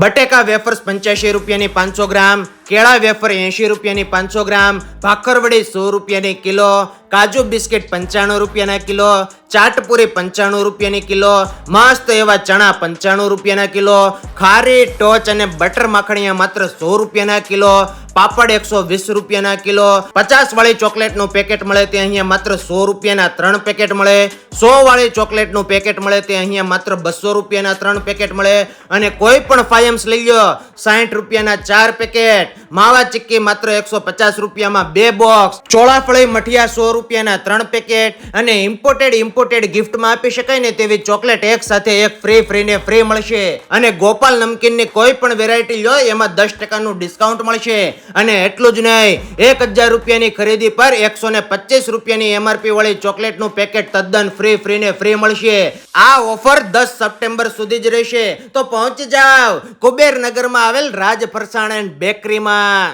બટેકા વેફર્સ 85 રૂપિયાની 500 ગ્રામ, કેળા વેફર 80 રૂપિયાની 500 ગ્રામ, ભાખરવડી 100 રૂપિયાની કિલો, કાજુ બિસ્કિટ 95 રૂપિયાના કિલો, ચાટપુરી 95 રૂપિયાની કિલો, મસ્ત એવા ચણા 95 રૂપિયાના કિલો, ખારી ટોચ અને બટર માખણીયા માત્ર 100 રૂપિયાના કિલો, પાપડ 120 રૂપિયાના કિલો, 50 વાળી ચોકલેટનું પેકેટ મળે તે અહીંયા માત્ર 100 રૂપિયાના 3 પેકેટ મળે, 100 વાળી ચોકલેટનું પેકેટ મળે તે અહીંયા માત્ર 200 રૂપિયાના 3 પેકેટ મળે, અને કોઈ પણ ફાયમ્સ લઈ લો 60 રૂપિયાના 4 પેકેટ, માવા ચીક્કી માત્ર 150 રૂપિયામાં 2 બોક્સ, ચોળાફળી મઠિયા 100 રૂપિયાના 3 પેકેટ, અને ઇમ્પોર્ટેડ ગિફ્ટમાં આપી શકાય ને તેવી ચોકલેટ એક સાથે એક ફ્રી ને ફ્રી મળશે. અને ગોપાલ નમકીનની કોઈ પણ વેરાયટી લો એમાં 10% ડિસ્કાઉન્ટ મળશે. અને એટલું જ નહીં, 1000 રૂપિયાની ખરીદી પર 125 રૂપિયાની MRP વાળી ચોકલેટનું પેકેટ તદ્દન ફ્રી ને ફ્રી મળશે. આ ઓફર 10 સપ્ટેમ્બર સુધી જ રહેશે. તો પહોંચી જાવ કુબેર નગરમાં આવેલ રાજ ફરસાણ એન્ડ બેકરીમાં.